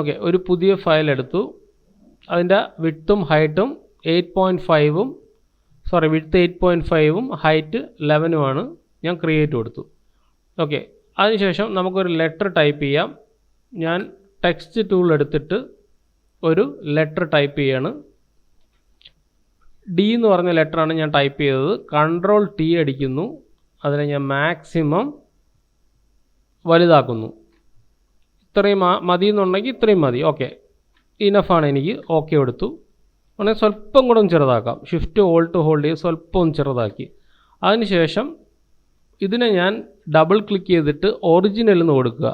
Okay, ഒരു പുതിയ file എടുത്തു. അതിൻ്റെ വിഡ്ത്തും ഹൈറ്റും 8.5ഉം വിഡ്ത്ത് 8.5ഉം ഹൈറ്റ് 11ഉമാണ്. ഞാൻ ക്രിയേറ്റ് കൊടുത്തു. ഓക്കെ, അതിനുശേഷം നമുക്കൊരു ലെറ്റർ ടൈപ്പ് ചെയ്യാം. ഞാൻ ടെക്സ്റ്റ് ടൂൾ എടുത്തിട്ട് ഒരു ലെറ്റർ ടൈപ്പ് ചെയ്യാണ്. ഡി എന്ന് പറഞ്ഞ ലെറ്ററാണ് ഞാൻ ടൈപ്പ് ചെയ്തത്. Ctrl T അടിക്കുന്നു. അതിനെ ഞാൻ മാക്സിമം വലുതാക്കുന്നു. ഇത്രയും മതി എന്നുണ്ടെങ്കിൽ ഇത്രയും മതി. ഓക്കെ, ഇനഫാണ് എനിക്ക്. ഓക്കെ കൊടുത്തു. വേണമെങ്കിൽ സ്വല്പം കൂടെ ഒന്ന് ചെറുതാക്കാം. ഷിഫ്റ്റ് ഓൾട്ട് ഹോൾഡ് ചെയ്ത് സ്വല്പം ഒന്ന് ചെറുതാക്കി. അതിനുശേഷം ഇതിനെ ഞാൻ ഡബിൾ ക്ലിക്ക് ചെയ്തിട്ട് ഒറിജിനൽ എന്ന് കൊടുക്കുക.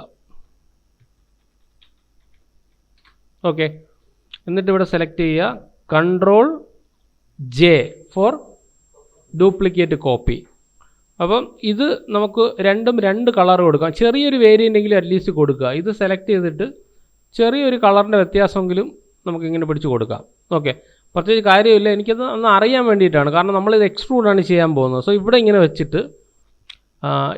ഓക്കെ, എന്നിട്ട് ഇവിടെ സെലക്ട് ചെയ്യുക. Ctrl J for duplicate copy. അപ്പം ഇത് നമുക്ക് രണ്ടും രണ്ട് കളർ കൊടുക്കാം. ചെറിയൊരു വേരിയൻ്റെങ്കിലും അറ്റ്ലീസ്റ്റ് കൊടുക്കുക. ഇത് സെലക്ട് ചെയ്തിട്ട് ചെറിയൊരു കളറിൻ്റെ വ്യത്യാസമെങ്കിലും നമുക്കിങ്ങനെ പിടിച്ച് കൊടുക്കാം. ഓക്കെ, പ്രത്യേകിച്ച് കാര്യമില്ല, എനിക്കത് ഒന്ന് അറിയാൻ വേണ്ടിയിട്ടാണ്. കാരണം നമ്മളിത് എക്സ്ട്രൂഡാണ് ചെയ്യാൻ പോകുന്നത്. സോ ഇവിടെ ഇങ്ങനെ വെച്ചിട്ട്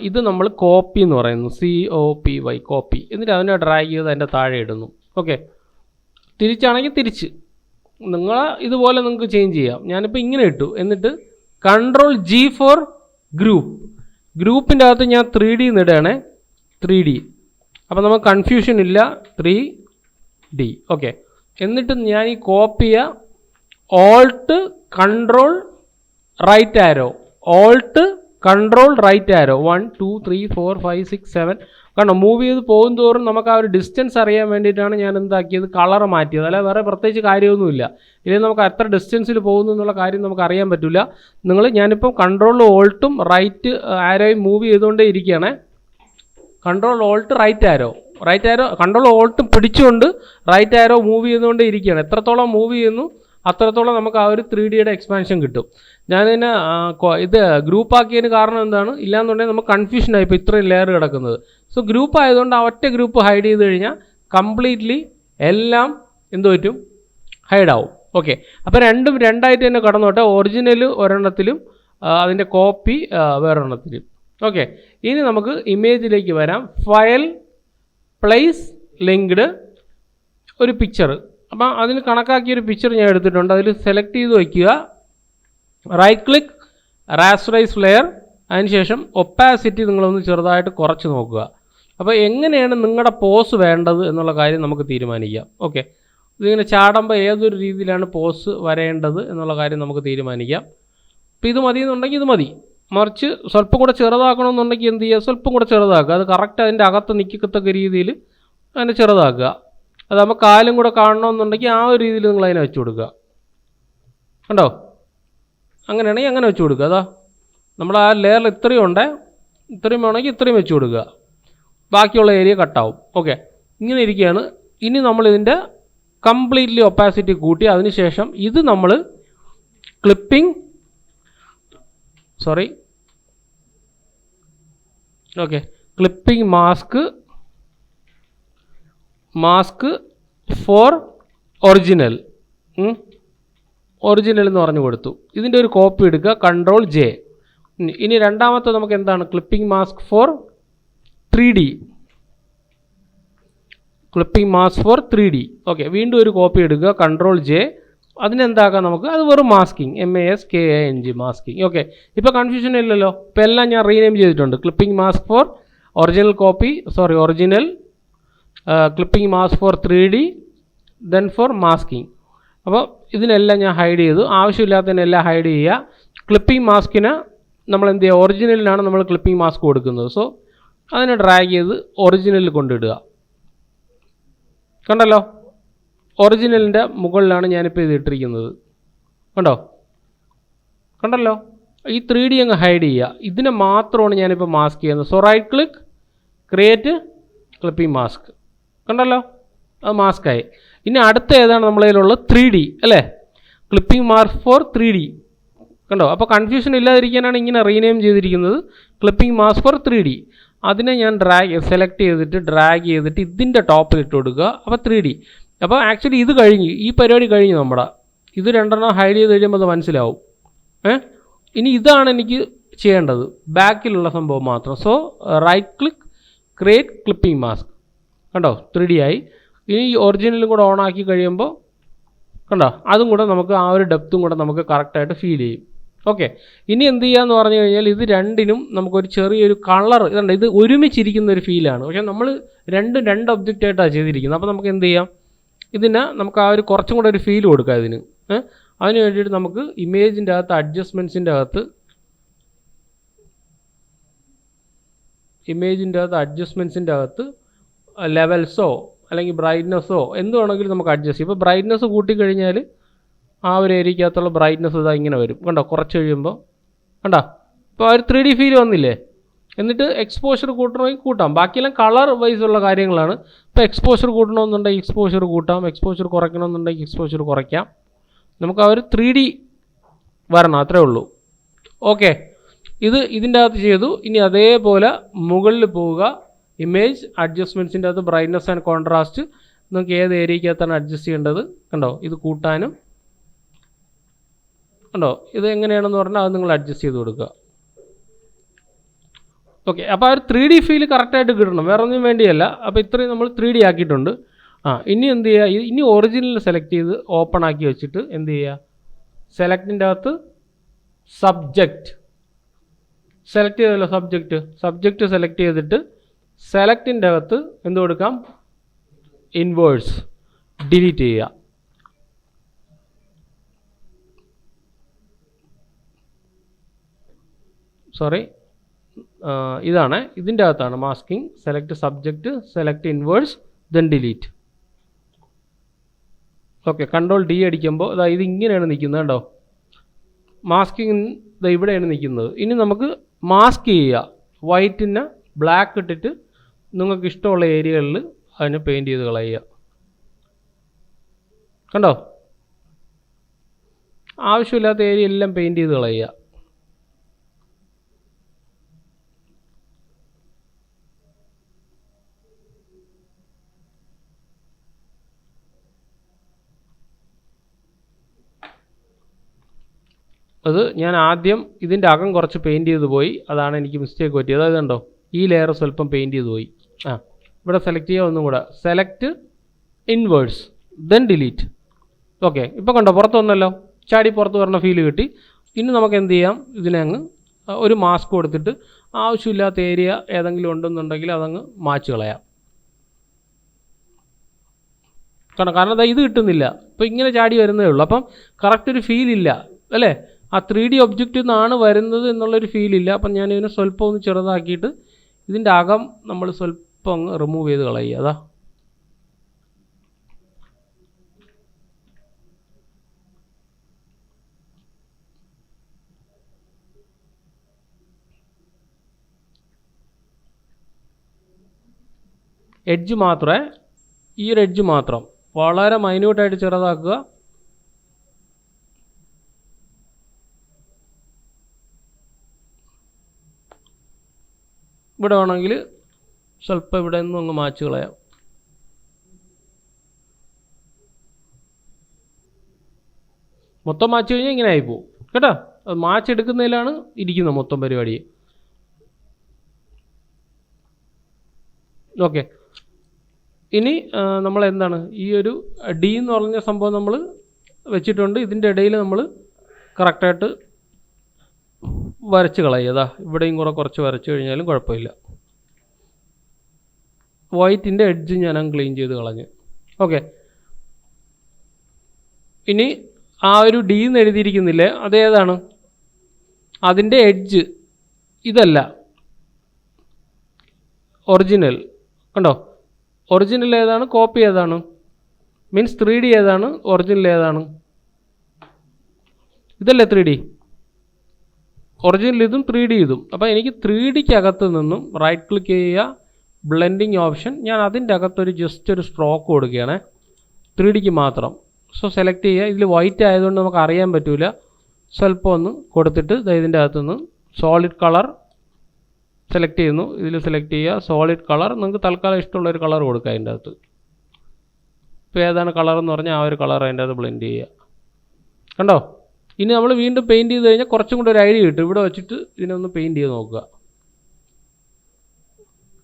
ഇത് നമ്മൾ കോപ്പി എന്ന് പറയുന്നു. COPY copy. എന്നിട്ട് അതിനെ ഡ്രാഗ് ചെയ്ത് അതിൻ്റെ താഴെ ഇടുന്നു. ഓക്കെ, തിരിച്ചാണെങ്കിൽ തിരിച്ച് ഇതുപോലെ നിങ്ങൾക്ക് ചേഞ്ച് ചെയ്യാം. ഞാനിപ്പോൾ ഇങ്ങനെ ഇട്ടു. എന്നിട്ട് Ctrl G ഫോർ ഗ്രൂപ്പിൻ്റെ അകത്ത് ഞാൻ 3D ഇടുകയാണ്. 3D. അപ്പോൾ നമുക്ക് കൺഫ്യൂഷൻ ഇല്ല. 3D. ഓക്കെ, എന്നിട്ട് ഞാൻ ഈ കോപ്പി ചെയ്യുക. Alt control right arrow 1 2 3 4 5 6 7. കാരണം മൂവ് ചെയ്ത് പോകും തോറും നമുക്ക് ആ ഒരു ഡിസ്റ്റൻസ് അറിയാൻ വേണ്ടിയിട്ടാണ് ഞാൻ എന്താക്കിയത്, കളർ മാറ്റിയത്. അല്ല വേറെ പ്രത്യേകിച്ച് കാര്യമൊന്നുമില്ല. ഇല്ലെങ്കിൽ നമുക്ക് എത്ര ഡിസ്റ്റൻസിൽ പോകുന്നു എന്നുള്ള കാര്യം നമുക്ക് അറിയാൻ പറ്റില്ല. ഞാനിപ്പം കൺട്രോൾ ഓൾട്ടും റൈറ്റ് ആരോയും മൂവ് ചെയ്തുകൊണ്ടേ ഇരിക്കുകയാണ്. Control alt right arrow control ഓൾട്ടും പിടിച്ചുകൊണ്ട് റൈറ്റ് ആരോ മൂവ് ചെയ്തുകൊണ്ടേ ഇരിക്കുകയാണ്. എത്രത്തോളം മൂവ് ചെയ്യുന്നു അത്രത്തോളം നമുക്ക് ആ ഒരു 3Dയുടെ എക്സ്പാൻഷൻ കിട്ടും. ഞാനിതിനെ ഇത് ഗ്രൂപ്പാക്കിയതിന് കാരണം എന്താണ്, ഇല്ലാന്നുണ്ടെങ്കിൽ നമുക്ക് കൺഫ്യൂഷനായി ഇപ്പോൾ ഇത്രയും ലെയർ കിടക്കുന്നത്. സോ ഗ്രൂപ്പ് ആയതുകൊണ്ട് ആ ഒറ്റ ഗ്രൂപ്പ് ഹൈഡ് ചെയ്ത് കഴിഞ്ഞാൽ കംപ്ലീറ്റ്ലി എല്ലാം എന്ത് പറ്റും, ഹൈഡാവും. ഓക്കെ, അപ്പോൾ രണ്ടും രണ്ടായിട്ട് തന്നെ കടന്നോട്ടെ. ഒറിജിനൽ ഒരെണ്ണത്തിലും അതിൻ്റെ കോപ്പി വേറൊരെണ്ണത്തിലും. ഓക്കെ, ഇനി നമുക്ക് ഇമേജിലേക്ക് വരാം. ഫയൽ പ്ലേസ് ലിങ്ക്ഡ് ഒരു പിക്ചർ. അപ്പം അതിന് കണക്കാക്കിയൊരു പിക്ചർ ഞാൻ എടുത്തിട്ടുണ്ട്. അതിൽ സെലക്ട് ചെയ്ത് വയ്ക്കുക. Right click, rasterise layer. അതിനുശേഷം ഒപ്പാസിറ്റി നിങ്ങളൊന്ന് ചെറുതായിട്ട് കുറച്ച് നോക്കുക. അപ്പോൾ എങ്ങനെയാണ് നിങ്ങളുടെ പോസ് വേണ്ടത് എന്നുള്ള കാര്യം നമുക്ക് തീരുമാനിക്കാം. ഓക്കെ, ഇതിങ്ങനെ ചാടുമ്പോൾ ഏതൊരു രീതിയിലാണ് പോസ് വരേണ്ടത് എന്നുള്ള കാര്യം നമുക്ക് തീരുമാനിക്കാം. അപ്പോൾ ഇത് മതി എന്നുണ്ടെങ്കിൽ ഇത് മതി. മറിച്ച് സ്വല്പം കൂടെ ചെറുതാക്കണമെന്നുണ്ടെങ്കിൽ എന്ത് ചെയ്യുക, സ്വല്പം കൂടെ ചെറുതാക്കുക. അത് കറക്റ്റ് അതിൻ്റെ അകത്ത് നിൽക്കത്തക്ക രീതിയിൽ അതിനെ ചെറുതാക്കുക. അതാകുമ്പോൾ കാലും കൂടെ കാണണമെന്നുണ്ടെങ്കിൽ ആ ഒരു രീതിയിൽ നിങ്ങൾ അതിനെ വെച്ച് കൊടുക്കുക. കണ്ടോ, അങ്ങനെയാണെങ്കിൽ അങ്ങനെ വെച്ച് കൊടുക്കുക. അതാ നമ്മൾ ആ ലെയറിൽ ഇത്രയും ഉണ്ട്, ഇത്രയും വേണമെങ്കിൽ ഇത്രയും വെച്ച് കൊടുക്കുക. ബാക്കിയുള്ള ഏരിയ കട്ടാവും. ഓക്കെ, ഇങ്ങനെ ഇരിക്കുകയാണ്. ഇനി നമ്മളിതിൻ്റെ കംപ്ലീറ്റ്ലി ഒപ്പാസിറ്റി കൂട്ടി അതിനുശേഷം ഇത് നമ്മൾ ക്ലിപ്പിംഗ് മാസ്ക് ഫോർ ഒറിജിനൽ എന്ന് പറഞ്ഞു കൊടുത്തു. ഇതിൻ്റെ ഒരു കോപ്പി എടുക്കുക. Ctrl J. ഇനി രണ്ടാമത്തെ നമുക്ക് എന്താണ്, clipping mask for 3D. Okay, വീണ്ടും ഒരു കോപ്പി എടുക്കുക. Ctrl J. അതിനെന്താക്കാം നമുക്ക്, അത് വെറും മാസ്കിങ്, MASKING മാസ്കിങ്. ഓക്കെ, ഇപ്പോൾ കൺഫ്യൂഷൻ ഇല്ലല്ലോ. ഇപ്പോൾ എല്ലാം ഞാൻ റീനെയിം ചെയ്തിട്ടുണ്ട്. Clipping mask four original clipping mask for 3D, then four masking. അപ്പോൾ ഇതിനെല്ലാം ഞാൻ ഹൈഡ് ചെയ്തു. ആവശ്യമില്ലാത്തതിനെല്ലാം ഹൈഡ് ചെയ്യുക. ക്ലിപ്പിംഗ് മാസ്കിന് നമ്മൾ എന്ത് ചെയ്യുക, ഒറിജിനലിനാണ് നമ്മൾ ക്ലിപ്പിംഗ് മാസ്ക് കൊടുക്കുന്നത്. സോ അതിനെ ഡ്രാഗ് ചെയ്ത് ഒറിജിനലിൽ കൊണ്ടിടുക. കണ്ടല്ലോ, ഒറിജിനലിൻ്റെ മുകളിലാണ് ഞാനിപ്പോൾ ഇത് ഇട്ടിരിക്കുന്നത്. കണ്ടല്ലോ, ഈ 3D അങ്ങ് ഹൈഡ് ചെയ്യുക. ഇതിനെ മാത്രമാണ് ഞാനിപ്പോൾ മാസ്ക് ചെയ്യുന്നത്. So right click, create clipping mask. കണ്ടല്ലോ, അത് മാസ്കായി. ഇനി അടുത്ത ഏതാണ് നമ്മളെ കയ്യിലുള്ളത്, 3D അല്ലേ, ക്ലിപ്പിംഗ് മാസ്ക് ഫോർ 3D. കണ്ടോ, അപ്പോൾ കൺഫ്യൂഷൻ ഇല്ലാതിരിക്കാനാണ് ഇങ്ങനെ റീനെയിം ചെയ്തിരിക്കുന്നത്. Clipping mask for 3D. അതിനെ ഞാൻ സെലക്ട് ചെയ്തിട്ട് ഡ്രാഗ് ചെയ്തിട്ട് ഇതിൻ്റെ ടോപ്പിൽ ഇട്ട് കൊടുക്കുക. അപ്പോൾ 3D. അപ്പോൾ ആക്ച്വലി ഇത് കഴിഞ്ഞ്, ഈ പരിപാടി കഴിഞ്ഞു നമ്മുടെ. ഇത് രണ്ടെണ്ണം ഹൈഡ് ചെയ്ത് കഴിയുമ്പോൾ അത് മനസ്സിലാവും. ഇനി ഇതാണ് എനിക്ക് ചെയ്യേണ്ടത്, ബാക്കിലുള്ള സംഭവം മാത്രം. So right click, create clipping mask. കണ്ടോ, 3D ആയി. ഇനി ഈ ഒറിജിനലും കൂടെ ഓൺ ആക്കി കഴിയുമ്പോൾ കണ്ടോ അതും കൂടെ നമുക്ക് ആ ഒരു ഡെപ്തും കൂടെ നമുക്ക് കറക്റ്റായിട്ട് ഫീൽ ചെയ്യും. ഓക്കെ, ഇനി എന്ത് ചെയ്യാന്ന് പറഞ്ഞു കഴിഞ്ഞാൽ ഇത് രണ്ടിനും നമുക്കൊരു ചെറിയൊരു കളർ ഇതുണ്ട്, ഇത് ഒരുമിച്ചിരിക്കുന്ന ഒരു ഫീലാണ്. പക്ഷേ നമ്മൾ രണ്ട് ഒബ്ജക്റ്റായിട്ടാണ് ചെയ്തിരിക്കുന്നത്. അപ്പോൾ നമുക്ക് എന്ത് ചെയ്യാം, ഇതിന് നമുക്ക് ആ ഒരു കുറച്ചും കൂടെ ഒരു ഫീൽ കൊടുക്കാം ഇതിന്. അതിന് വേണ്ടിയിട്ട് നമുക്ക് ഇമേജിൻ്റെ അകത്ത് അഡ്ജസ്റ്റ്മെൻറ്റ്സിൻ്റെ അകത്ത് ലെവൽസോ അല്ലെങ്കിൽ ബ്രൈറ്റ്നസ്സോ എന്ത് വേണമെങ്കിലും നമുക്ക് അഡ്ജസ്റ്റ് ചെയ്യും. ഇപ്പോൾ ബ്രൈറ്റ്നസ് കൂട്ടിക്കഴിഞ്ഞാൽ ആ ഒരു ഏരിയക്കകത്തുള്ള ബ്രൈറ്റ്നസ് ഇതാ ഇങ്ങനെ വരും. കണ്ടോ, കുറച്ച് കഴിയുമ്പോൾ കണ്ടോ ഇപ്പോൾ ആ ഒരു 3D ഫീൽ വന്നില്ലേ. എന്നിട്ട് എക്സ്പോഷർ കൂട്ടണമെങ്കിൽ കൂട്ടാം, ബാക്കിയെല്ലാം കളർ വൈസ് ഉള്ള കാര്യങ്ങളാണ്. ഇപ്പോൾ എക്സ്പോഷർ കൂട്ടണമെന്നുണ്ടെങ്കിൽ എക്സ്പോഷർ കൂട്ടാം, എക്സ്പോഷർ കുറയ്ക്കണമെന്നുണ്ടെങ്കിൽ എക്സ്പോഷർ കുറയ്ക്കാം. നമുക്ക് ആ ഒരു 3D വരണം, അത്രേ ഉള്ളൂ. ഓക്കെ, ഇതിൻ്റെ അകത്ത് ചെയ്തു. ഇനി അതേപോലെ മുകളിൽ പോവുക, ഇമേജ് അഡ്ജസ്റ്റ്മെൻറ്റ്സിൻ്റെ അകത്ത് ബ്രൈറ്റ്നസ് ആൻഡ് കോൺട്രാസ്റ്റ് നിങ്ങൾക്ക് ഏത് ഏരിയക്കകത്താണ് അഡ്ജസ്റ്റ് ചെയ്യേണ്ടത്. കണ്ടോ, ഇത് കൂട്ടാനും കണ്ടോ ഇത് എങ്ങനെയാണെന്ന് പറഞ്ഞാൽ അത് നിങ്ങൾ അഡ്ജസ്റ്റ് ചെയ്ത് കൊടുക്കുക. ഓക്കെ, അപ്പോൾ ആ ഒരു 3D ഫീൽ കറക്റ്റായിട്ട് കിട്ടണം, വേറെ ഒന്നും വേണ്ടിയല്ല. അപ്പോൾ ഇത്രയും നമ്മൾ 3D ആക്കിയിട്ടുണ്ട്. ഇനി എന്ത് ചെയ്യുക, ഇനി ഒറിജിനൽ സെലക്ട് ചെയ്ത് ഓപ്പൺ ആക്കി വെച്ചിട്ട് എന്ത് ചെയ്യുക, സെലക്റ്റിൻ്റെ അകത്ത് സബ്ജക്റ്റ് സെലക്ട് ചെയ്തല്ലോ, സബ്ജക്റ്റ് സെലക്ട് ചെയ്തിട്ട് സെലക്റ്റിൻ്റെ അകത്ത് എന്ത് കൊടുക്കാം, ഇൻവേഴ്സ് ഡിലീറ്റ് ചെയ്യുക. സോറി, ഇതാണ് ഇതിൻ്റെ അകത്താണ് masking. Select subject, select inverse, then delete. Okay, Ctrl D അടിക്കുമ്പോൾ ഇത് ഇങ്ങനെയാണ് നിൽക്കുന്നത് കേട്ടോ. മാസ്കിങ് ഇവിടെയാണ് നിൽക്കുന്നത്. ഇനി നമുക്ക് മാസ്ക് ചെയ്യുക, വൈറ്റിന് ബ്ലാക്ക് ഇട്ടിട്ട് നിങ്ങൾക്ക് ഇഷ്ടമുള്ള ഏരിയകളിൽ അതിനെ പെയിൻറ്റ് ചെയ്ത് കളയുക. കണ്ടോ, ആവശ്യമില്ലാത്ത ഏരിയ എല്ലാം പെയിൻറ്റ് ചെയ്ത് കളയുക. അത് ഞാൻ ആദ്യം ഇതിൻ്റെ അകം കുറച്ച് പെയിൻറ്റ് ചെയ്ത് പോയി, അതാണ് എനിക്ക് മിസ്റ്റേക്ക് പറ്റിയത്. അതായത് കണ്ടോ, ഈ ലെയർ സ്വല്പം പെയിൻറ്റ് ചെയ്ത് പോയി. ഇവിടെ സെലക്ട് ചെയ്യുക, ഒന്നും കൂടെ select inverse, then delete. Okay, ഇപ്പോൾ കണ്ടോ പുറത്ത് വന്നല്ലോ, ചാടി പുറത്ത് വരണ ഫീൽ കിട്ടി. ഇനി നമുക്ക് എന്ത് ചെയ്യാം, ഇതിനെ അങ്ങ് ഒരു മാസ്ക് കൊടുത്തിട്ട് ആവശ്യമില്ലാത്ത ഏരിയ ഏതെങ്കിലും ഉണ്ടെന്നുണ്ടെങ്കിൽ അതങ്ങ് മായ്ച്ച് കളയാം. കാരണം ഇത് കിട്ടുന്നില്ല, ഇപ്പോൾ ഇങ്ങനെ ചാടി വരുന്നേ ഉള്ളൂ. അപ്പം കറക്റ്റ് ഒരു ഫീലില്ല അല്ലേ, ആ 3D ഒബ്ജക്റ്റിൽ നിന്നാണ് വരുന്നത് എന്നുള്ളൊരു ഫീലില്ല. അപ്പം ഞാനിതിനെ സ്വല്പം ഒന്ന് ചെറുതാക്കിയിട്ട് ഇതിൻ്റെ അകം നമ്മൾ സ്വല്പം അങ്ങ് റിമൂവ് ചെയ്ത് കളയുക. അതാ എഡ്ജ് മാത്രമേ, ഈ ഒരു എഡ്ജ് മാത്രം വളരെ മൈന്യൂട്ടായിട്ട് ചെറുതാക്കുക. ഇവിടെ വേണമെങ്കിൽ സ്വല്പം ഇവിടെ നിന്നും അങ്ങ് മായ്ച്ച് കളയാം. മൊത്തം മായ്ച്ച് കഴിഞ്ഞാൽ ഇങ്ങനെ ആയിപ്പോവും കേട്ടോ. അത് മായ്ച്ചെടുക്കുന്നതിലാണ് ഇരിക്കുന്നത് മൊത്തം പരിപാടി. ഓക്കെ, ഇനി നമ്മൾ എന്താണ് ഈ ഒരു ഡി എന്ന് പറഞ്ഞ സംഭവം നമ്മൾ വെച്ചിട്ടുണ്ട്. ഇതിൻ്റെ ഇടയിൽ നമ്മൾ കറക്റ്റായിട്ട് വരച്ച് കളയുക. ഇവിടെയും കുറച്ച് വരച്ച് കഴിഞ്ഞാലും കുഴപ്പമില്ല. വൈറ്റിൻ്റെ എഡ്ജ് ഞാൻ ക്ലീൻ ചെയ്ത് കളഞ്ഞു. ഓക്കെ, ഇനി ആ ഒരു ഡി എന്ന് എഴുതിയിരിക്കുന്നില്ലേ, അതേതാണ്, അതിൻ്റെ എഡ്ജ് ഇതല്ല, ഒറിജിനൽ. കണ്ടോ, ഒറിജിനൽ ഏതാണ്, കോപ്പി ഏതാണ്, മീൻസ് 3D ഏതാണ്, ഒറിജിനൽ ഏതാണ്, ഇതല്ലേ 3D. ഒറിജിനൽ ഇതും 3D ഇതും. അപ്പോൾ എനിക്ക് 3Dക്കകത്ത് നിന്നും റൈറ്റ് ക്ലിക്ക് ചെയ്യുക, ബ്ലെൻഡിങ് ഓപ്ഷൻ, ഞാൻ അതിൻ്റെ അകത്തൊരു ജസ്റ്റ് ഒരു സ്ട്രോക്ക് കൊടുക്കുകയാണ് 3Dക്ക് മാത്രം. സോ സെലക്ട് ചെയ്യുക. ഇതിൽ വൈറ്റ് ആയതുകൊണ്ട് നമുക്ക് അറിയാൻ പറ്റില്ല. സ്വല്പം ഒന്ന് കൊടുത്തിട്ട് ഇതിൻ്റെ അകത്തുനിന്ന് സോളിഡ് കളർ സെലക്ട് ചെയ്യുന്നു. ഇതിൽ സെലക്ട് ചെയ്യുക സോളിഡ് കളർ. നിങ്ങൾക്ക് തൽക്കാലം ഇഷ്ടമുള്ളൊരു കളർ കൊടുക്കുക അതിൻ്റെ അകത്ത്. ഇപ്പോൾ ഏതാണ് കളർ എന്ന് പറഞ്ഞാൽ ആ ഒരു കളർ അതിൻ്റെ അകത്ത് ബ്ലെൻഡ് ചെയ്യുക. കണ്ടോ, ഇനി നമ്മൾ വീണ്ടും പെയിൻറ്റ് ചെയ്ത് കഴിഞ്ഞാൽ കുറച്ചും കൂടെ ഒരു ഐഡിയ കിട്ടും. ഇവിടെ വെച്ചിട്ട് ഇതിനൊന്ന് പെയിൻറ്റ് ചെയ്ത് നോക്കുക.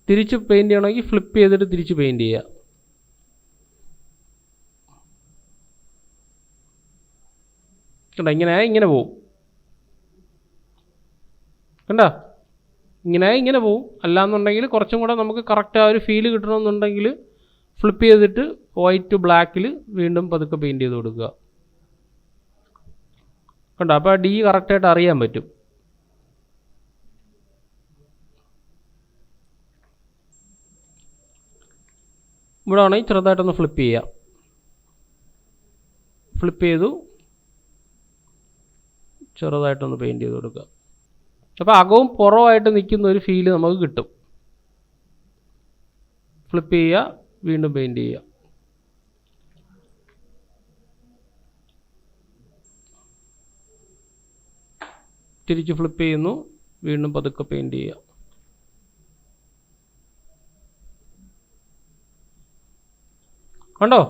തിരിച്ച് പെയിൻറ്റ് ചെയ്യണമെങ്കിൽ ഫ്ലിപ്പ് ചെയ്തിട്ട് തിരിച്ച് പെയിൻറ്റ് ചെയ്യുക. കണ്ടോ ഇങ്ങനെ പോവും. കണ്ടോ ഇങ്ങനെ പോവും. അല്ലാന്നുണ്ടെങ്കിൽ കുറച്ചും കൂടെ നമുക്ക് കറക്റ്റ് ആ ഒരു ഫീല് കിട്ടണമെന്നുണ്ടെങ്കിൽ ഫ്ലിപ്പ് ചെയ്തിട്ട് വൈറ്റ് ബ്ലാക്കിൽ വീണ്ടും പതുക്കെ പെയിൻറ്റ് ചെയ്ത് കൊടുക്കുക. കണ്ടോ അപ്പോൾ ഡി കറക്റ്റായിട്ട് അറിയാൻ പറ്റും. ഇവിടെ ആണെങ്കിൽ ചെറുതായിട്ടൊന്ന് ഫ്ലിപ്പ് ചെയ്യാം. ഫ്ലിപ്പ് ചെയ്തു ചെറുതായിട്ടൊന്ന് പെയിൻറ്റ് ചെയ്ത് കൊടുക്കുക. അപ്പോൾ അകവും പുറമായിട്ട് നിൽക്കുന്ന ഒരു ഫീല് നമുക്ക് കിട്ടും. ഫ്ലിപ്പ് ചെയ്യുക, വീണ്ടും പെയിൻറ്റ് ചെയ്യുക. തിരിച്ച് ഫ്ലിപ്പ് ചെയ്യുന്നു, വീണ്ടും പതുക്കെ പെയിൻറ്റ് ചെയ്യുക. കണ്ടോ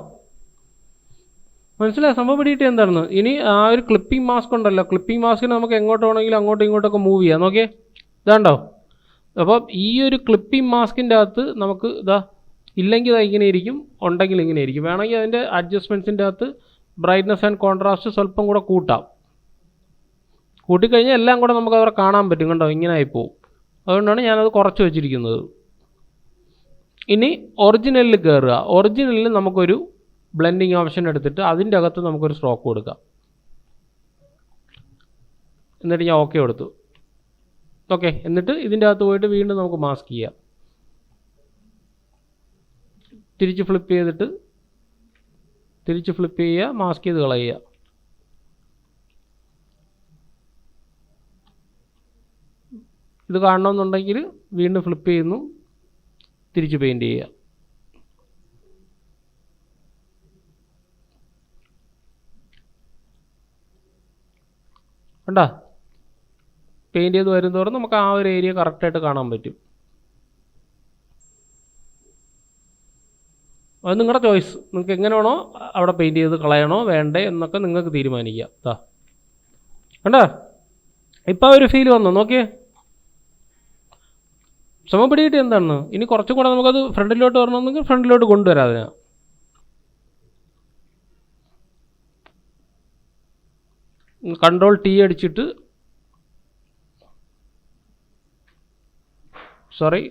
മനസ്സിലായി സംഭവം പിടിയിട്ട് എന്താണെന്ന്. ഇനി ആ ഒരു ക്ലിപ്പിംഗ് മാസ്ക് ഉണ്ടല്ലോ, ക്ലിപ്പിംഗ് മാസ്കിന് നമുക്ക് എങ്ങോട്ട് വേണമെങ്കിലും അങ്ങോട്ടും ഇങ്ങോട്ടൊക്കെ മൂവ് ചെയ്യാം. നോക്കിയേ ഇതാണ്ടോ. അപ്പം ഈ ഒരു ക്ലിപ്പിംഗ് മാസ്കിൻ്റെ അകത്ത് നമുക്ക് ഇല്ലെങ്കിൽ ഇങ്ങനെ ഇരിക്കും, ഉണ്ടെങ്കിൽ ഇങ്ങനെ ഇരിക്കും. വേണമെങ്കിൽ അതിൻ്റെ അഡ്ജസ്റ്റ്മെൻറ്റ്സിൻ്റെ അകത്ത് ബ്രൈറ്റ്നസ് ആൻഡ് കോൺട്രാസ്റ്റ് സ്വല്പം കൂടെ കൂട്ടാം. കൂട്ടിക്കഴിഞ്ഞാൽ എല്ലാം കൂടെ നമുക്ക് അവിടെ കാണാൻ പറ്റും. കണ്ടോ ഇങ്ങനെ ആയിപ്പോവും. അതുകൊണ്ടാണ് ഞാനത് കുറച്ച് വെച്ചിരിക്കുന്നത്. ഇനി ഒറിജിനലിൽ കയറുക. ഒറിജിനലിൽ നമുക്കൊരു ബ്ലെൻഡിങ് ഓപ്ഷൻ എടുത്തിട്ട് അതിൻ്റെ അകത്ത് നമുക്കൊരു സ്ട്രോക്ക് കൊടുക്കാം. എന്നിട്ട് ഞാൻ ഓക്കെ കൊടുത്തു. ഓക്കെ, എന്നിട്ട് ഇതിൻ്റെ അകത്ത് പോയിട്ട് വീണ്ടും നമുക്ക് മാസ്ക് ചെയ്യാം. തിരിച്ച് ഫ്ലിപ്പ് ചെയ്തിട്ട് തിരിച്ച് ഫ്ലിപ്പ് ചെയ്യുക, മാസ്ക് ചെയ്ത് കളയുക. ഇത് കാണണമെന്നുണ്ടെങ്കിൽ വീണ്ടും ഫ്ലിപ്പ് ചെയ്യുന്നു, തിരിച്ച് പെയിൻറ്റ് ചെയ്യുക. കണ്ടോ പെയിൻറ്റ് ചെയ്ത് വരുന്നതോറും നമുക്ക് ആ ഒരു ഏരിയ കറക്റ്റായിട്ട് കാണാൻ പറ്റും. അത് നിങ്ങളുടെ ചോയ്സ്. നിങ്ങൾക്ക് എങ്ങനെ വേണോ അവിടെ പെയിൻറ്റ് ചെയ്ത് കളയണോ വേണ്ടേ എന്നൊക്കെ നിങ്ങൾക്ക് തീരുമാനിക്കാം. കണ്ടോ ഇപ്പോൾ ഒരു ഫീൽ വന്നു. നോക്കിയേ സമം പിടിയിട്ട് എന്താണ്. ഇനി കുറച്ചും കൂടെ നമുക്കത് ഫ്രണ്ടിലോട്ട് വരണമെന്നെങ്കിൽ ഫ്രണ്ടിലോട്ട് കൊണ്ടുവരാം. അതിനാ കൺട്രോൾ ടി അടിച്ചിട്ട്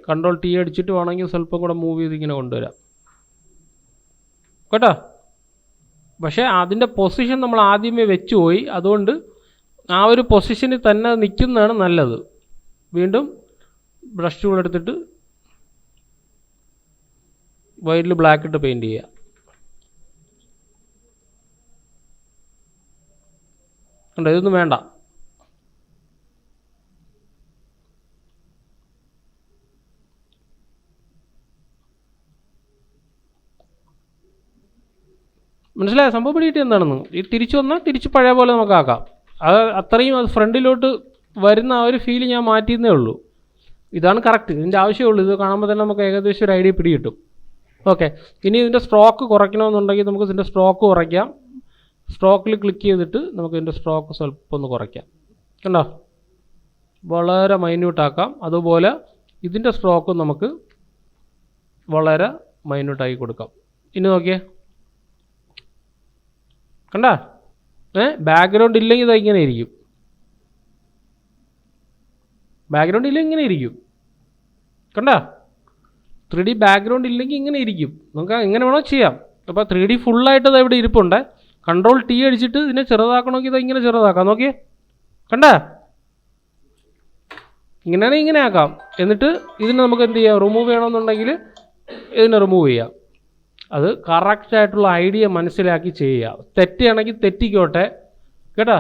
കൺട്രോൾ ടി അടിച്ചിട്ട് വേണമെങ്കിൽ സ്വല്പം കൂടെ മൂവ് ചെയ്ത് ഇങ്ങനെ കൊണ്ടുവരാം കേട്ടോ. പക്ഷേ അതിൻ്റെ പൊസിഷൻ നമ്മൾ ആദ്യമേ വെച്ച് പോയി. അതുകൊണ്ട് ആ ഒരു പൊസിഷനിൽ തന്നെ നിൽക്കുന്നതാണ് നല്ലത്. വീണ്ടും ബ്രഷ് ടൂൾ എടുത്തിട്ട് വൈറ്റിൽ ബ്ലാക്ക് ഇട്ട് പെയിൻറ്റ് ചെയ്യുക. കണ്ടോ ഇതൊന്നും വേണ്ട. മനസ്സിലായ സംഭവം പിടിയിട്ട് എന്താണെന്ന്. ഈ തിരിച്ചു വന്നാൽ തിരിച്ച് പഴയ പോലെ നമുക്ക് ആക്കാം. അത് അത്രയും അത് ഫ്രണ്ടിലോട്ട് വരുന്ന ആ ഒരു ഫീല് ഞാൻ മാറ്റിയെന്നേ ഉള്ളൂ. ഇതാണ് കറക്റ്റ്. ഇതിൻ്റെ ആവശ്യമുള്ളൂ. ഇത് കാണുമ്പോൾ തന്നെ നമുക്ക് ഏകദേശം ഒരു ഐഡിയ പിടികിട്ടും. ഓക്കെ, ഇനി ഇതിൻ്റെ സ്ട്രോക്ക് കുറയ്ക്കണമെന്നുണ്ടെങ്കിൽ നമുക്ക് ഇതിൻ്റെ സ്ട്രോക്ക് കുറയ്ക്കാം. സ്ട്രോക്കിൽ ക്ലിക്ക് ചെയ്തിട്ട് നമുക്ക് ഇതിൻ്റെ സ്ട്രോക്ക് സ്വല്പം ഒന്ന് കുറയ്ക്കാം. കണ്ടോ വളരെ മൈന്യൂട്ടാക്കാം. അതുപോലെ ഇതിൻ്റെ സ്ട്രോക്കും നമുക്ക് വളരെ മൈന്യൂട്ടാക്കി കൊടുക്കാം. ഇനി നോക്കിയേ കണ്ടാ ബാക്ക്ഗ്രൗണ്ട് ഇല്ലെങ്കിൽ ഇത് ഇങ്ങനെ ഇരിക്കും. ബാക്ക്ഗ്രൗണ്ട് ഇല്ലെങ്കിൽ ഇങ്ങനെ ഇരിക്കും. കണ്ടാ 3D ബാക്ക്ഗ്രൗണ്ട് ഇല്ലെങ്കിൽ ഇങ്ങനെ ഇരിക്കും. നമുക്ക് എങ്ങനെ വേണോ ചെയ്യാം. അപ്പോൾ 3D ഫുള്ളായിട്ട് ഇത് ഇവിടെ ഇരിപ്പുണ്ട്. കൺട്രോൾ ടി അടിച്ചിട്ട് ഇതിനെ ചെറുതാക്കണമെങ്കിൽ ഇത് ഇങ്ങനെ ചെറുതാക്കാം. നോക്കിയേ കണ്ടാ ഇങ്ങനെയാണെങ്കിൽ ഇങ്ങനെ ആക്കാം. എന്നിട്ട് ഇതിന് നമുക്ക് എന്ത് ചെയ്യാം, റിമൂവ് ചെയ്യണമെന്നുണ്ടെങ്കിൽ ഇതിനെ റിമൂവ് ചെയ്യാം. അത് കറക്റ്റായിട്ടുള്ള ഐഡിയ മനസ്സിലാക്കി ചെയ്യുക. തെറ്റുകയാണെങ്കിൽ തെറ്റിക്കോട്ടെ കേട്ടോ.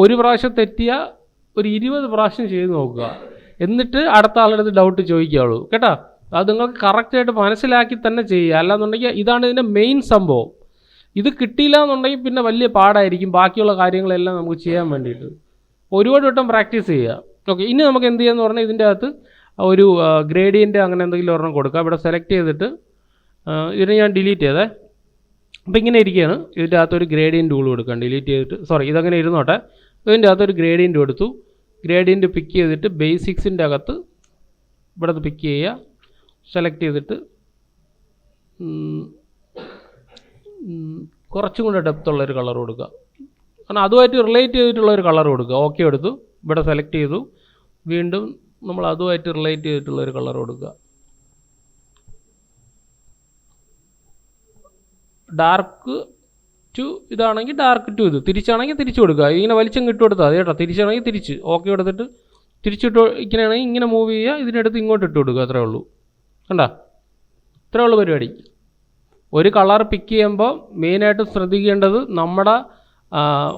ഒരു പ്രാവശ്യം തെറ്റിയാൽ ഒരു 20 പ്രാവശ്യം ചെയ്ത് നോക്കുക. എന്നിട്ട് അടുത്ത ആളുടെ ഡൗട്ട് ചോദിക്കുകയുള്ളൂ കേട്ടോ. അത് നിങ്ങൾക്ക് കറക്റ്റായിട്ട് മനസ്സിലാക്കി തന്നെ ചെയ്യുക. അല്ലാന്നുണ്ടെങ്കിൽ ഇതാണ് ഇതിൻ്റെ മെയിൻ സംഭവം. ഇത് കിട്ടിയില്ല എന്നുണ്ടെങ്കിൽ പിന്നെ വലിയ പാടായിരിക്കും ബാക്കിയുള്ള കാര്യങ്ങളെല്ലാം നമുക്ക് ചെയ്യാൻ വേണ്ടിയിട്ട്. ഒരുപാട് വട്ടം പ്രാക്ടീസ് ചെയ്യുക. ഓക്കെ, ഇനി നമുക്ക് എന്ത് ചെയ്യാന്ന് പറഞ്ഞാൽ ഇതിൻ്റെ അകത്ത് ഒരു ഗ്രേഡിയൻ്റ് അങ്ങനെ എന്തെങ്കിലും ഒരെണ്ണം കൊടുക്കുക. ഇവിടെ സെലക്ട് ചെയ്തിട്ട് ഇതിനെ ഞാൻ ഡിലീറ്റ് ചെയ്തേ. അപ്പോൾ ഇങ്ങനെ ഇരിക്കുകയാണ്. ഇതിൻ്റെ അകത്തൊരു ഗ്രേഡിയൻ്റ് ടൂൾ കൊടുക്കാം. ഡിലീറ്റ് ചെയ്തിട്ട് ഇതങ്ങനെ ഇരുന്നോട്ടെ. ഇതിൻ്റെ അകത്തൊരു ഗ്രേഡിയൻ്റ് കൊടുത്തു. ഗ്രേഡിയൻ്റ് പിക്ക് ചെയ്തിട്ട് ബേസിക്സിൻ്റെ അകത്ത് ഇവിടെ പിക്ക് ചെയ്യുക. സെലക്ട് ചെയ്തിട്ട് കുറച്ചും കൂടെ ഡെപ്തുള്ളൊരു കളർ കൊടുക്കുക. കാരണം അതുമായിട്ട് റിലേറ്റ് ചെയ്തിട്ടുള്ള ഒരു കളർ കൊടുക്കുക. ഓക്കെ എടുത്തു, ഇവിടെ സെലക്ട് ചെയ്തു, വീണ്ടും നമ്മൾ അതുമായിട്ട് റിലേറ്റ് ചെയ്തിട്ടുള്ള ഒരു കളർ കൊടുക്കുക. ഡാർക്ക് ടു ഇതാണെങ്കിൽ ഡാർക്ക് ടു ഇത്, തിരിച്ചാണെങ്കിൽ തിരിച്ചു കൊടുക്കുക. ഇങ്ങനെ വലിച്ചം ഇട്ട് കൊടുത്താൽ മതി കേട്ടോ. തിരിച്ചാണെങ്കിൽ തിരിച്ച് ഓക്കെ കൊടുത്തിട്ട് തിരിച്ചിട്ട് ഇങ്ങനെയാണെങ്കിൽ ഇങ്ങനെ മൂവ് ചെയ്യുക, ഇതിനടുത്ത് ഇങ്ങോട്ട് ഇട്ട് കൊടുക്കുക. അത്രേ ഉള്ളൂ. കണ്ടോ? ഇത്രേ ഉള്ളൂ പരിപാടി. ഒരു കളർ പിക്ക് ചെയ്യുമ്പോൾ മെയിനായിട്ട് ശ്രദ്ധിക്കേണ്ടത് നമ്മുടെ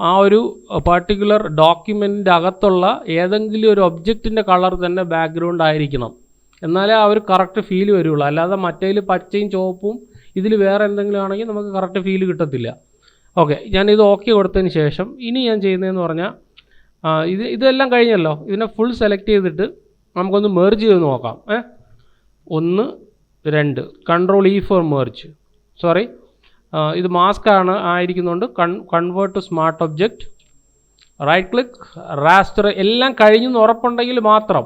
ആ ഒരു പർട്ടിക്കുലർ ഡോക്യുമെൻറ്റിൻ്റെ അകത്തുള്ള ഏതെങ്കിലും ഒരു ഒബ്ജക്റ്റിൻ്റെ കളർ തന്നെ ബാക്ക്ഗ്രൗണ്ട് ആയിരിക്കണം. എന്നാലേ ആ ഒരു കറക്റ്റ് ഫീൽ വരുള്ളൂ. അല്ലാതെ മറ്റേതിൽ പച്ചയും ചുവപ്പും ഇതിൽ വേറെ എന്തെങ്കിലും ആണെങ്കിൽ നമുക്ക് കറക്റ്റ് ഫീൽ കിട്ടത്തില്ല. ഓക്കെ, ഞാനിത് ഓക്കെ കൊടുത്തതിന് ശേഷം ഇനി ഞാൻ ചെയ്യുന്നതെന്ന് പറഞ്ഞാൽ ഇതെല്ലാം കഴിഞ്ഞല്ലോ. ഇതിനെ ഫുൾ സെലക്ട് ചെയ്തിട്ട് നമുക്കൊന്ന് മെർജ് ചെയ്ത് നോക്കാം. 1 2 control E for merge. Sorry, ഇത് മാസ്ക് ആണ് ആയിരിക്കുന്നുണ്ട്. Convert to smart object, right click, raster എല്ലാം കഴിഞ്ഞെന്ന് ഉറപ്പുണ്ടെങ്കിൽ മാത്രം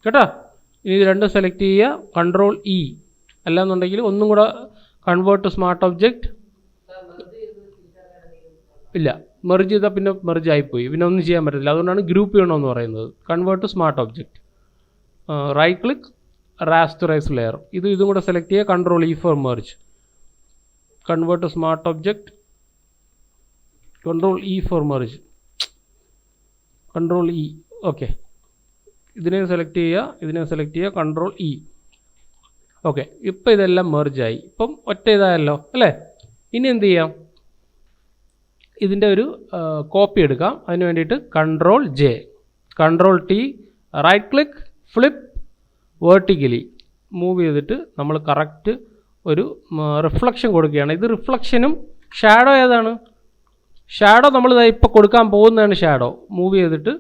കേട്ടോ. ഇനി ഇത് രണ്ടും സെലക്ട് ചെയ്യുക, കൺട്രോൾ ഇ. അല്ലാന്നുണ്ടെങ്കിൽ ഒന്നും കൂടെ കൺവേർട്ട് ടു സ്മാർട്ട് ഒബ്ജക്റ്റ്. ഇല്ല, മെർജ് ചെയ്താൽ പിന്നെ മെർജ് ആയിപ്പോയി, പിന്നെ ഒന്നും ചെയ്യാൻ പറ്റില്ല. അതുകൊണ്ടാണ് ഗ്രൂപ്പ് ചെയ്യണമെന്ന് പറയുന്നത്. Convert to smart object, right click, rasterise layer. ഇതും കൂടെ സെലക്ട് ചെയ്യുക, control E for merge, convert to smart object, control E for merge, control E. Okay, ഇതിനെ സെലക്ട് ചെയ്യുക, കൺട്രോൾ ഇ. ഓക്കെ, ഇപ്പോൾ ഇതെല്ലാം മെർജായി. ഇപ്പം ഒറ്റ ഇതായല്ലോ അല്ലേ. ഇനി എന്ത് ചെയ്യാം, ഇതിൻ്റെ ഒരു കോപ്പി എടുക്കാം. അതിന് വേണ്ടിയിട്ട് control J, control T, right click, flip vertically move ചെയ്തിട്ട് നമ്മൾ കറക്റ്റ് ഒരു റിഫ്ലക്ഷൻ കൊടുക്കുകയാണ്. ഇത് റിഫ്ലക്ഷനും ഷാഡോ ഏതാണ്? ഷാഡോ നമ്മൾ ഇപ്പോൾ കൊടുക്കാൻ പോകുന്നതാണ് ഷാഡോ. മൂവ് ചെയ്തിട്ട്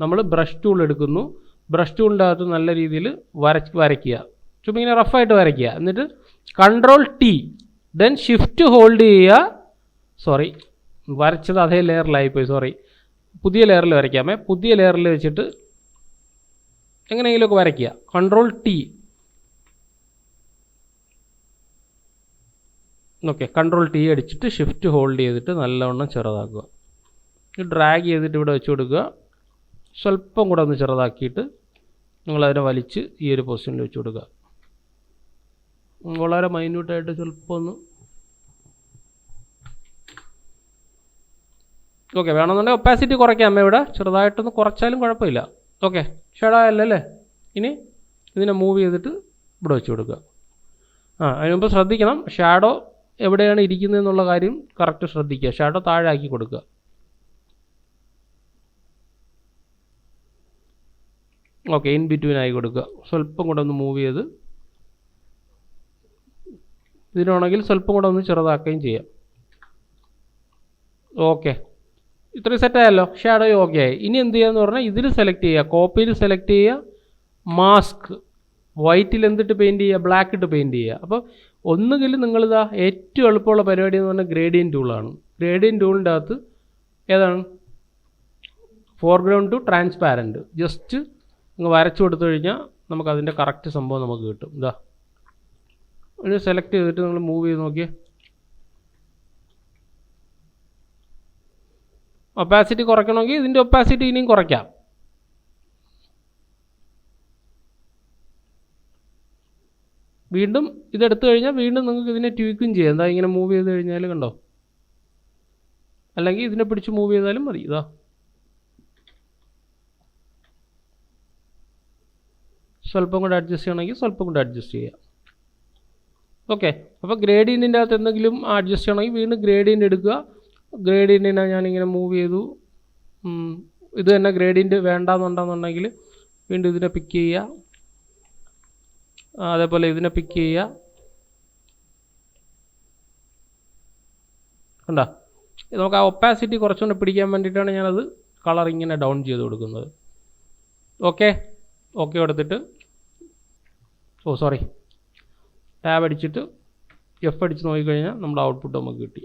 നമ്മൾ ബ്രഷ് ടൂൾ എടുക്കുന്നു. ബ്രഷ് ടൂളിൻ്റെ അകത്ത് നല്ല രീതിയിൽ വരയ്ക്കുക. ചുമ്മാ ഇങ്ങനെ റഫായിട്ട് വരയ്ക്കുക. എന്നിട്ട് control T, then shift hold ചെയ്യുക. സോറി, വരച്ചത് അതേ ലെയറിലായിപ്പോയി, സോറി. പുതിയ ലെയറിൽ വരയ്ക്കാമേ. പുതിയ ലെയറിൽ വെച്ചിട്ട് എങ്ങനെയെങ്കിലുമൊക്കെ വരയ്ക്കുക. Control T. Okay, control T അടിച്ചിട്ട് ഷിഫ്റ്റ് ഹോൾഡ് ചെയ്തിട്ട് നല്ലവണ്ണം ചെറുതാക്കുക. ഡ്രാഗ് ചെയ്തിട്ട് ഇവിടെ വെച്ച് കൊടുക്കുക. സ്വല്പം കൂടെ ഒന്ന് ചെറുതാക്കിയിട്ട് നിങ്ങളതിനെ വലിച്ച് ഈ ഒരു പൊസിഷനിൽ വെച്ച് കൊടുക്കുക. വളരെ മൈന്യൂട്ടായിട്ട് സ്വല്പം ഒന്ന്. ഓക്കെ, വേണമെന്നുണ്ടെങ്കിൽ ഒപ്പാസിറ്റി കുറയ്ക്കാം. ഇവിടെ ചെറുതായിട്ടൊന്ന് കുറച്ചാലും കുഴപ്പമില്ല. ഓക്കെ, ഷാഡോ അല്ലേ. ഇനി ഇതിനെ മൂവ് ചെയ്തിട്ട് ഇവിടെ വെച്ച് കൊടുക്കുക. അതിന് മുമ്പ് ശ്രദ്ധിക്കണം, ഷാഡോ എവിടെയാണ് ഇരിക്കുന്നതെന്നുള്ള കാര്യം കറക്റ്റ് ശ്രദ്ധിക്കുക. ഷാഡോ താഴെ ആക്കി കൊടുക്കുക. ഓക്കെ, ഇൻ ബിറ്റ്വീൻ ആയി കൊടുക്കുക. സ്വല്പം കൂടെ ഒന്ന് മൂവ് ചെയ്ത് ഇതിനാണെങ്കിൽ സ്വല്പം കൂടെ ഒന്ന് ചെറുതാക്കുകയും ചെയ്യാം. ഓക്കെ, ഇത്രയും സെറ്റായല്ലോ. ഷാഡോ ഓക്കെ ആയി. ഇനി എന്ത് ചെയ്യാന്ന് പറഞ്ഞാൽ ഇതിൽ സെലക്ട് ചെയ്യുക, കോപ്പിയിൽ സെലക്ട് ചെയ്യുക, മാസ്ക് വൈറ്റിൽ എന്തിട്ട് പെയിൻറ്റ് ചെയ്യുക, ബ്ലാക്ക് ഇട്ട് പെയിൻറ്റ് ചെയ്യുക. അപ്പോൾ ഒന്നുകിൽ നിങ്ങളിതാ ഏറ്റവും എളുപ്പമുള്ള പരിപാടി എന്ന് പറഞ്ഞാൽ ഗ്രേഡിയൻ ടൂളാണ്. ഗ്രേഡിയൻ ടൂളിൻ്റെ അകത്ത് ഏതാണ്, ഫോർഗ്രൗണ്ട് ടു ട്രാൻസ്പാരൻറ്റ്. ജസ്റ്റ് നിങ്ങൾ വരച്ചു കൊടുത്തു കഴിഞ്ഞാൽ നമുക്കതിൻ്റെ കറക്റ്റ് സംഭവം നമുക്ക് കിട്ടും. ഇതാ ഒരു സെലക്ട് ചെയ്തിട്ട് നമ്മൾ മൂവ് ചെയ്ത് നോക്കിയേ. ഒപ്പാസിറ്റി കുറയ്ക്കണമെങ്കിൽ ഇതിൻ്റെ ഒപ്പാസിറ്റി ഇനിയും കുറയ്ക്കാം. വീണ്ടും ഇതെടുത്തു കഴിഞ്ഞാൽ വീണ്ടും നിങ്ങൾക്ക് ഇതിനെ ട്വീക്കും ചെയ്യാം. എന്താ ഇങ്ങനെ മൂവ് ചെയ്ത് കഴിഞ്ഞാൽ കണ്ടോ, അല്ലെങ്കിൽ ഇതിനെ പിടിച്ച് മൂവ് ചെയ്താലും മതി. ഇതാ സ്വല്പം കൂടെ അഡ്ജസ്റ്റ് ചെയ്യണമെങ്കിൽ സ്വല്പം കൂടെ അഡ്ജസ്റ്റ് ചെയ്യാം. ഓക്കെ, അപ്പോൾ ഗ്രേഡിയൻറ്റിൻ്റെ അകത്ത് എന്തെങ്കിലും അഡ്ജസ്റ്റ് ചെയ്യണമെങ്കിൽ വീണ്ടും ഗ്രേഡിയൻ്റ് എടുക്കുക. ഗ്രേഡിയൻറ്റിനെ ഞാനിങ്ങനെ മൂവ് ചെയ്തു. ഇത് തന്നെ ഗ്രേഡിയൻറ്റ് വേണ്ടാന്നുണ്ടെന്നുണ്ടെങ്കിൽ വീണ്ടും ഇതിനെ പിക്ക് ചെയ്യുക. അതേപോലെ ഇതിനെ പിക്ക് ചെയ്യുക. കണ്ടോ, നമുക്ക് ആ ഒപ്പാസിറ്റി കുറച്ചുകൊണ്ട് പിടിക്കാൻ വേണ്ടിയിട്ടാണ് ഞാനത് കളർ ഇങ്ങനെ ഡൗൺ ചെയ്ത് കൊടുക്കുന്നത്. ഓക്കെ, ഓക്കെ കൊടുത്തിട്ട് ടാബ് അടിച്ചിട്ട് F അടിച്ച് നോക്കിക്കഴിഞ്ഞാൽ നമ്മുടെ ഔട്ട്പുട്ട് നമുക്ക് കിട്ടി.